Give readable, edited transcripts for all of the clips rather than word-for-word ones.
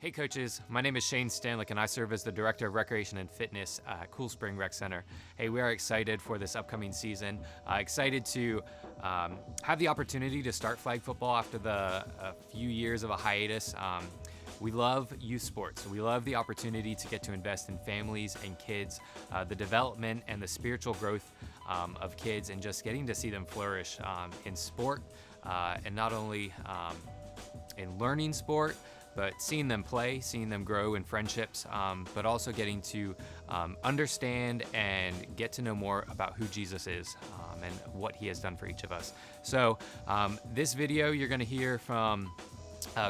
Hey coaches, my name is Shane Stanlick and I serve as the Director of Recreation and Fitness at Cool Spring Rec Center. Hey, we are excited for this upcoming season. Excited to have the opportunity to start flag football after a few years of a hiatus. We love youth sports. We love the opportunity to get to invest in families and kids, the development and the spiritual growth of kids, and just getting to see them flourish in sport, and not only in learning sport, but seeing them play, seeing them grow in friendships, but also getting to understand and get to know more about who Jesus is and what he has done for each of us. So this video, you're gonna hear from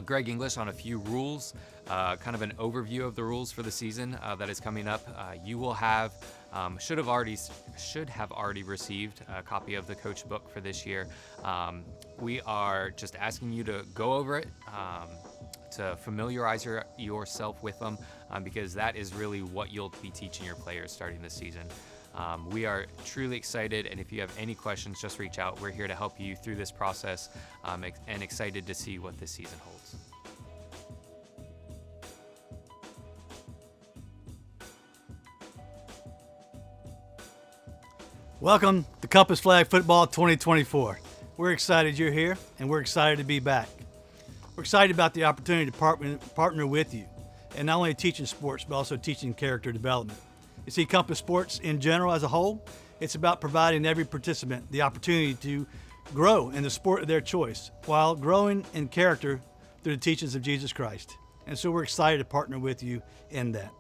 Greg English on a few rules, kind of an overview of the rules for the season that is coming up. You will have, should have already received a copy of the coach book for this year. We are just asking you to go over it, to familiarize yourself with them, because that is really what you'll be teaching your players starting this season. We are truly excited, and if you have any questions, just reach out. We're here to help you through this process, and excited to see what this season holds. Welcome to Compass Flag Football 2024. We're excited you're here, and we're excited to be back. We're excited about the opportunity to partner with you, and not only teaching sports, but also teaching character development. You see, Compass Sports in general as a whole, it's about providing every participant the opportunity to grow in the sport of their choice, while growing in character through the teachings of Jesus Christ. And so we're excited to partner with you in that.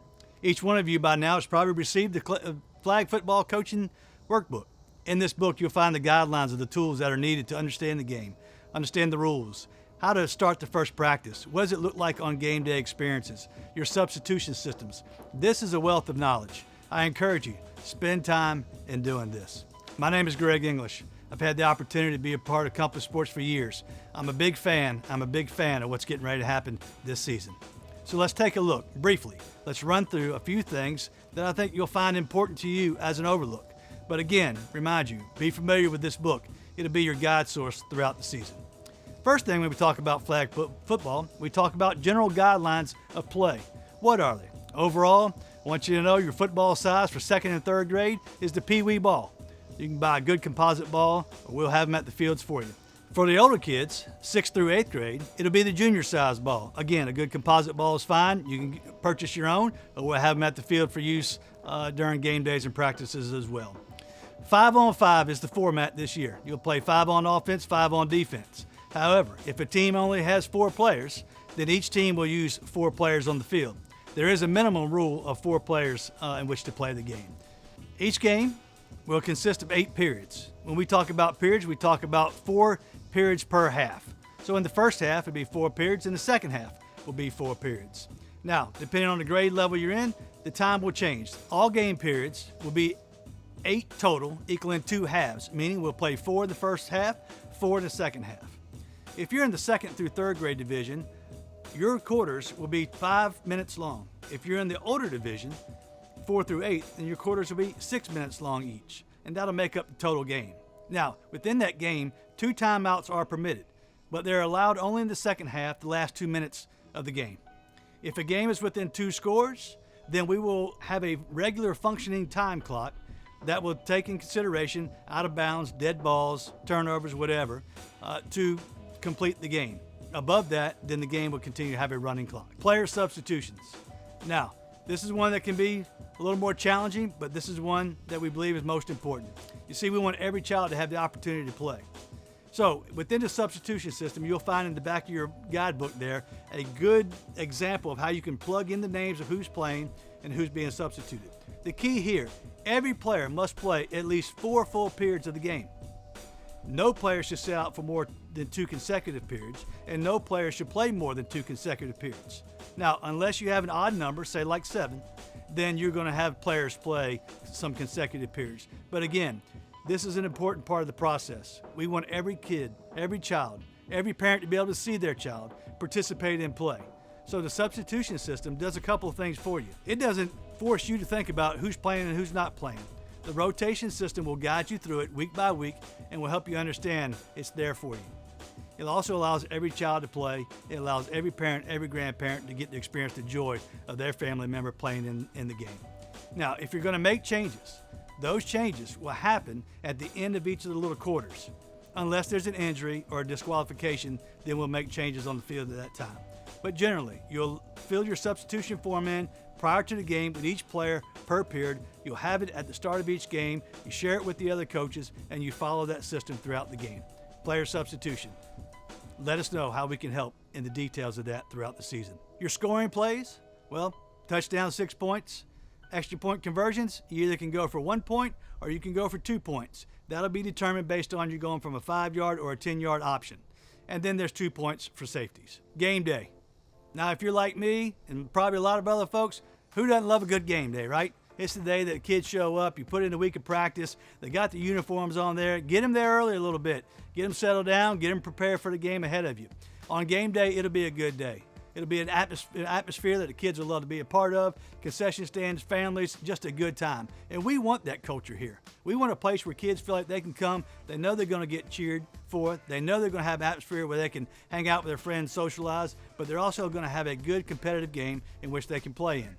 Each one of you by now has probably received the flag football coaching workbook. In this book, you'll find the guidelines of the tools that are needed to understand the game, understand the rules, how to start the first practice, what does it look like on game day experiences, your substitution systems. This is a wealth of knowledge. I encourage you, spend time in doing this. My name is Greg English. I've had the opportunity to be a part of Compass Sports for years. I'm a big fan of what's getting ready to happen this season. So let's take a look briefly. Let's run through a few things that I think you'll find important to you as an overlook. But again, remind you, be familiar with this book. It'll be your guide source throughout the season. First thing when we talk about flag football, we talk about general guidelines of play. What are they? Overall, I want you to know your football size for 2nd and 3rd grade is the Pee Wee ball. You can buy a good composite ball, or we'll have them at the fields for you. For the older kids, 6th through 8th grade, it'll be the junior size ball. Again, a good composite ball is fine. You can purchase your own, or we'll have them at the field for use during game days and practices as well. 5-on-5 is the format this year. You'll play 5 on offense, 5 on defense. However, if a team only has 4 players, then each team will use 4 players on the field. There is a minimum rule of 4 players in which to play the game. Each game will consist of 8 periods. When we talk about periods, we talk about 4 periods per half. So in the first half, it'll be 4 periods, and the second half will be 4 periods. Now, depending on the grade level you're in, the time will change. All game periods will be 8 total, equaling 2 halves, meaning we'll play 4 in the first half, 4 in the second half. If you're in the 2nd through 3rd grade division, your quarters will be 5 minutes long. If you're in the older division, 4 through 8, then your quarters will be 6 minutes long each, and that'll make up the total game. Now, within that game, 2 timeouts are permitted, but they're allowed only in the second half, the last 2 minutes of the game. If a game is within 2 scores, then we will have a regular functioning time clock that will take in consideration out of bounds, dead balls, turnovers, whatever, to complete the game. Above that, then the game will continue to have a running clock. Player substitutions. Now, this is one that can be a little more challenging, but this is one that we believe is most important. You see, we want every child to have the opportunity to play. So within the substitution system, you'll find in the back of your guidebook there a good example of how you can plug in the names of who's playing and who's being substituted. The key here, every player must play at least 4 full periods of the game. No player should sit out for more than 2 consecutive periods, and no player should play more than 2 consecutive periods. Now, unless you have an odd number, say like 7, then you're going to have players play some consecutive periods. But again, this is an important part of the process. We want every kid, every child, every parent to be able to see their child participate in play. So the substitution system does a couple of things for you. It doesn't force you to think about who's playing and who's not playing. The rotation system will guide you through it week by week and will help you understand it's there for you. It also allows every child to play. It allows every parent, every grandparent to get to experience the joy of their family member playing in the game. Now, if you're going to make changes, those changes will happen at the end of each of the little quarters. Unless there's an injury or a disqualification, then we'll make changes on the field at that time. But generally, you'll fill your substitution form in prior to the game with each player per period. You'll have it at the start of each game. You share it with the other coaches, and you follow that system throughout the game. Player substitution. Let us know how we can help in the details of that throughout the season. Your scoring plays, well, touchdown, 6 points. Extra point conversions, you either can go for 1 point or you can go for 2 points. That'll be determined based on you going from a 5-yard or a 10-yard option. And then there's 2 points for safeties. Game day. Now, if you're like me and probably a lot of other folks, who doesn't love a good game day, right? It's the day that kids show up, you put in a week of practice, they got the uniforms on there, get them there early a little bit, get them settled down, get them prepared for the game ahead of you. On game day, it'll be a good day. It'll be an atmosphere that the kids will love to be a part of, concession stands, families, just a good time. And we want that culture here. We want a place where kids feel like they can come, they know they're going to get cheered for, they know they're going to have an atmosphere where they can hang out with their friends, socialize, but they're also going to have a good competitive game in which they can play in.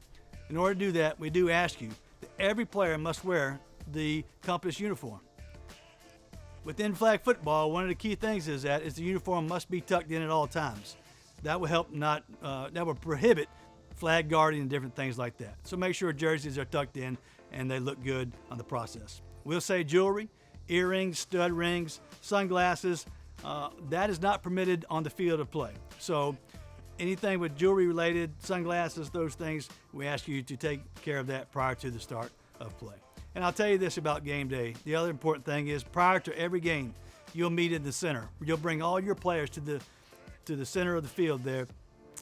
In order to do that, we do ask you that every player must wear the Compass uniform. Within flag football, one of the key things is the uniform must be tucked in at all times. That will help that will prohibit flag guarding and different things like that. So make sure jerseys are tucked in and they look good on the process. We'll say jewelry, earrings, stud rings, sunglasses, that is not permitted on the field of play. So anything with jewelry related, sunglasses, those things, we ask you to take care of that prior to the start of play. And I'll tell you this about game day. The other important thing is prior to every game, you'll meet in the center. You'll bring all your players to the center of the field there,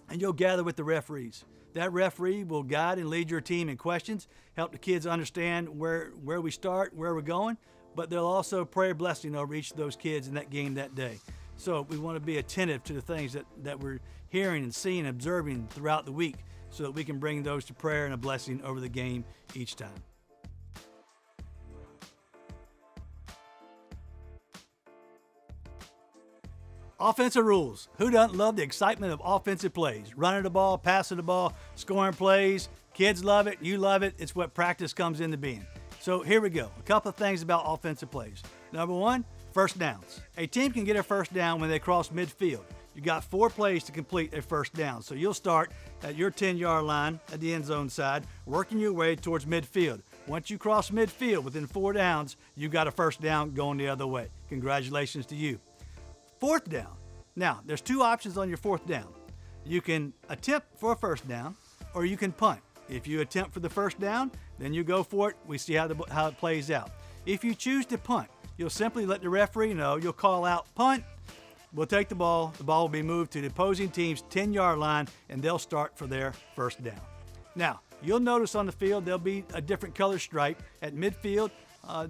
and you'll gather with the referees. That referee will guide and lead your team in questions, help the kids understand where we start, where we're going, but they'll also pray a blessing over each of those kids in that game that day. So we want to be attentive to the things that we're hearing and seeing, observing throughout the week so that we can bring those to prayer and a blessing over the game each time. Offensive rules. Who doesn't love the excitement of offensive plays? Running the ball, passing the ball, scoring plays. Kids love it. You love it. It's what practice comes into being. So here we go. A couple of things about offensive plays. Number one, first downs. A team can get a first down when they cross midfield. You got 4 plays to complete a first down. So you'll start at your 10-yard line at the end zone side, working your way towards midfield. Once you cross midfield within 4 downs, you got a first down going the other way. Congratulations to you. Fourth down. Now, there's 2 options on your fourth down. You can attempt for a first down, or you can punt. If you attempt for the first down, then you go for it. We see how it plays out. If you choose to punt, you'll simply let the referee know. You'll call out punt. We'll take the ball. The ball will be moved to the opposing team's 10-yard line, and they'll start for their first down. Now, you'll notice on the field there'll be a different color stripe at midfield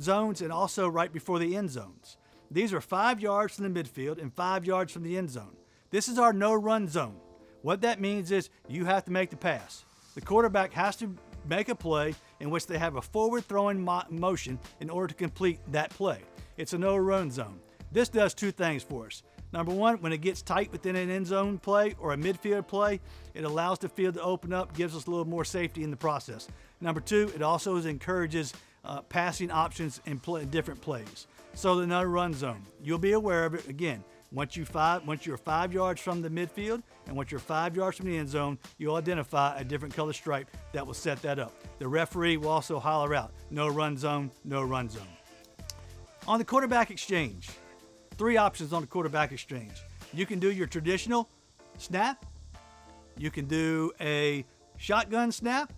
zones and also right before the end zones. These are 5 yards from the midfield and 5 yards from the end zone. This is our no-run zone. What that means is you have to make the pass. The quarterback has to make a play in which they have a forward throwing motion in order to complete that play. It's a no-run zone. This does 2 things for us. Number one, when it gets tight within an end zone play or a midfield play, it allows the field to open up, gives us a little more safety in the process. Number 2, it also encourages passing options in different plays. So the no-run zone, you'll be aware of it again. Once you're 5 yards from the midfield and once you're 5 yards from the end zone, you'll identify a different color stripe that will set that up. The referee will also holler out, no run zone, no run zone. On the quarterback exchange, 3 options on the quarterback exchange. You can do your traditional snap, you can do a shotgun snap,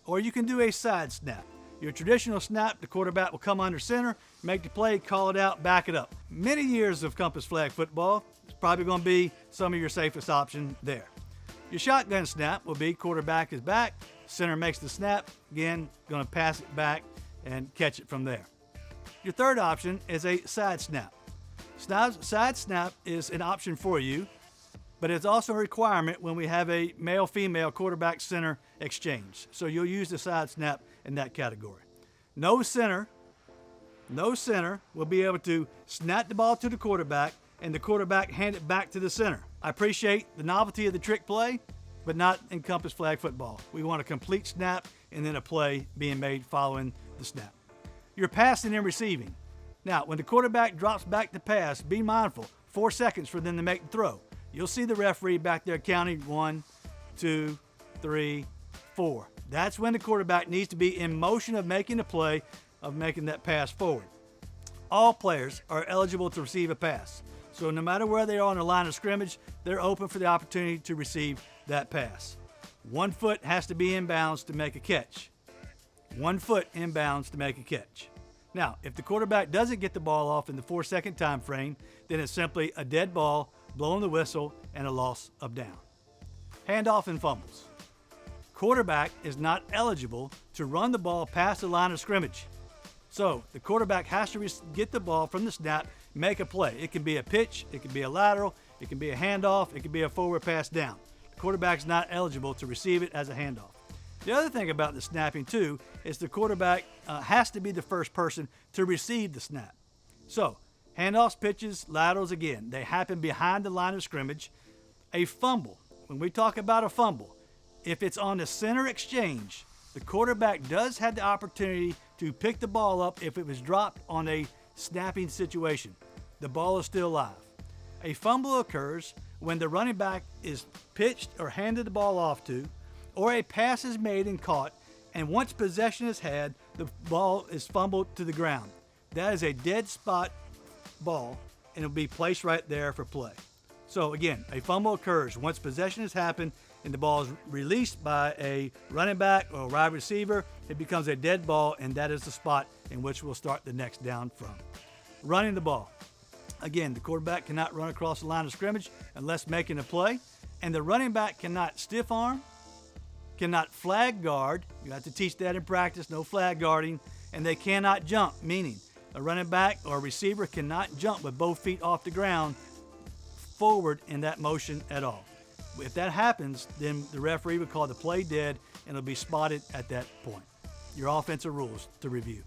or you can do a side snap. Your traditional snap, the quarterback will come under center, make the play, call it out, back it up. Many years of Compass Flag football, it's probably going to be some of your safest option there. Your shotgun snap will be quarterback is back, center makes the snap, again, going to pass it back and catch it from there. Your third option is a side snap. Side snap is an option for you, but it's also a requirement when we have a male-female quarterback center exchange. So you'll use the side snap in that category. No center will be able to snap the ball to the quarterback, and the quarterback hand it back to the center. I appreciate the novelty of the trick play, but not in Compass flag football. We want a complete snap and then a play being made following the snap. You're passing and receiving. Now, when the quarterback drops back to pass, be mindful, 4 seconds for them to make the throw. You'll see the referee back there counting 1, 2, 3, 4. That's when the quarterback needs to be in motion of making the play, of making that pass forward. All players are eligible to receive a pass. So no matter where they are on the line of scrimmage, they're open for the opportunity to receive that pass. 1 foot has to be in bounds to make a catch. 1 foot in bounds to make a catch. Now, if the quarterback doesn't get the ball off in the 4-second time frame, then it's simply a dead ball, blowing the whistle, and a loss of down. Handoff and fumbles. Quarterback is not eligible to run the ball past the line of scrimmage. So the quarterback has to get the ball from the snap, make a play. It can be a pitch, it can be a lateral, it can be a handoff, it can be a forward pass down. The quarterback's not eligible to receive it as a handoff. The other thing about the snapping, too, is the quarterback has to be the first person to receive the snap. So, handoffs, pitches, laterals, again, they happen behind the line of scrimmage. A fumble, when we talk about a fumble, if it's on the center exchange, the quarterback does have the opportunity to pick the ball up if it was dropped on a snapping situation. The ball is still live. A fumble occurs when the running back is pitched or handed the ball off to, or a pass is made and caught, and once possession is had, the ball is fumbled to the ground. That is a dead spot ball, and it'll be placed right there for play. So again, a fumble occurs once possession has happened and the ball is released by a running back or a wide receiver. It becomes a dead ball, and that is the spot in which we'll start the next down from. Running the ball. Again, the quarterback cannot run across the line of scrimmage unless making a play, and the running back cannot stiff arm, cannot flag guard. You have to teach that in practice, no flag guarding, and they cannot jump, meaning a running back or a receiver cannot jump with both feet off the ground forward in that motion at all. If that happens, then the referee would call the play dead, and it'll be spotted at that point. Your offensive rules to review.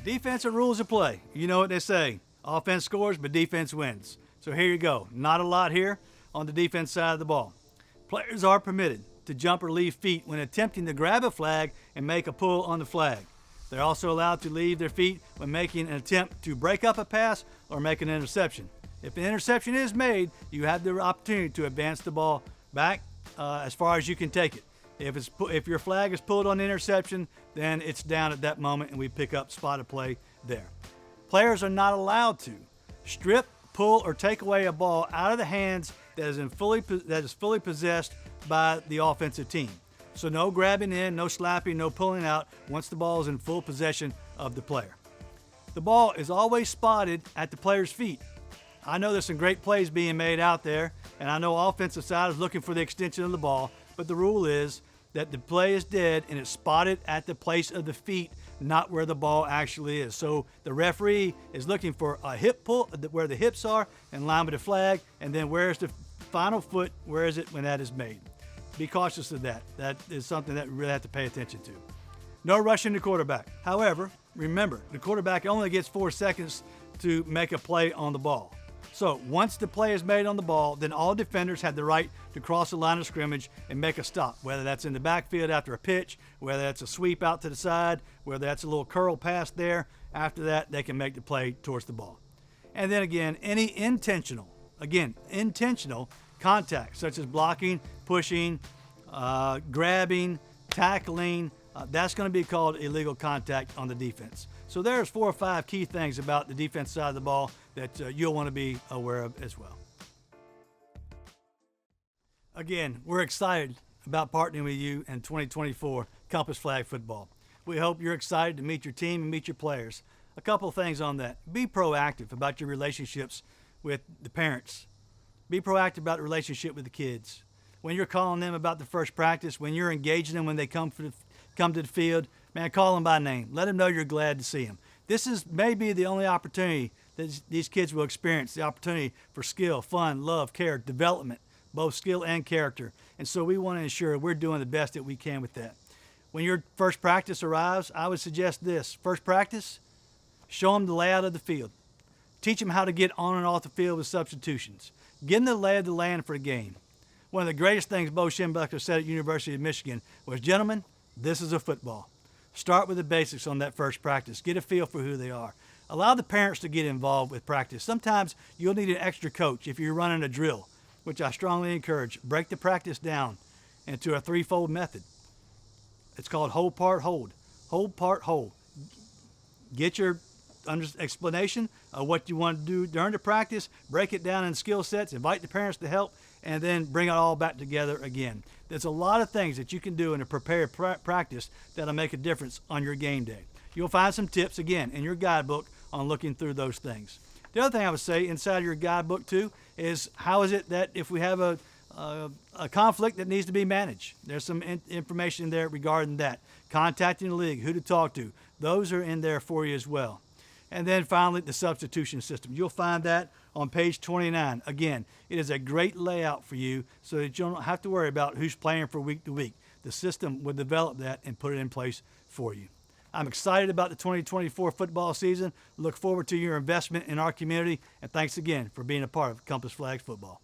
Defensive rules of play. You know what they say. Offense scores, but defense wins. So here you go. Not a lot here on the defense side of the ball. Players are permitted to jump or leave feet when attempting to grab a flag and make a pull on the flag. They're also allowed to leave their feet when making an attempt to break up a pass or make an interception. If an interception is made, you have the opportunity to advance the ball back as far as you can take it. If your flag is pulled on the interception, then it's down at that moment, and we pick up spotted play there. Players are not allowed to strip, pull, or take away a ball out of the hands that is fully possessed by the offensive team. So no grabbing in, no slapping, no pulling out once the ball is in full possession of the player. The ball is always spotted at the player's feet. I know there's some great plays being made out there, and I know offensive side is looking for the extension of the ball, but the rule is that the play is dead and it's spotted at the place of the feet, not where the ball actually is. So the referee is looking for a hip pull where the hips are in line with the flag, and then where's the final foot, where is it when that is made. Be cautious of that. That is something that we really have to pay attention to. No rushing the quarterback. However, remember, the quarterback only gets 4 seconds to make a play on the ball. So once the play is made on the ball, then all defenders have the right to cross the line of scrimmage and make a stop, whether that's in the backfield after a pitch, whether that's a sweep out to the side, whether that's a little curl pass there. After that, they can make the play towards the ball. And then again, any intentional contact, such as blocking, pushing, grabbing, tackling, that's going to be called illegal contact on the defense. So there's 4 or 5 key things about the defense side of the ball that you'll want to be aware of as well. Again, we're excited about partnering with you in 2024 Compass Flag Football. We hope you're excited to meet your team and meet your players. A couple of things on that. Be proactive about your relationships with the parents. Be proactive about the relationship with the kids. When you're calling them about the first practice, when you're engaging them when they come to the field, man, call them by name. Let them know you're glad to see them. This is maybe the only opportunity that these kids will experience, the opportunity for skill, fun, love, care, development, both skill and character. And so we want to ensure we're doing the best that we can with that. When your first practice arrives, I would suggest this. First practice, show them the layout of the field. Teach them how to get on and off the field with substitutions. Give them the lay of the land for the game. One of the greatest things Bo Schembechler said at University of Michigan was, gentlemen, this is a football. Start with the basics on that first practice. Get a feel for who they are. Allow the parents to get involved with practice. Sometimes you'll need an extra coach if you're running a drill, which I strongly encourage. Break the practice down into a threefold method. It's called hold, part, hold. Hold, part, hold. Get your explanation of what you want to do during the practice, break it down in skill sets, invite the parents to help, and then bring it all back together again. There's a lot of things that you can do in a prepared practice that'll make a difference on your game day. You'll find some tips, again, in your guidebook on looking through those things. The other thing I would say inside your guidebook, too, is how is it that if we have a conflict that needs to be managed, there's some information there regarding that. Contacting the league, who to talk to, those are in there for you as well. And then finally, the substitution system. You'll find that on page 29. Again, it is a great layout for you so that you don't have to worry about who's playing for week to week. The system will develop that and put it in place for you. I'm excited about the 2024 football season. Look forward to your investment in our community. And thanks again for being a part of Compass Flags Football.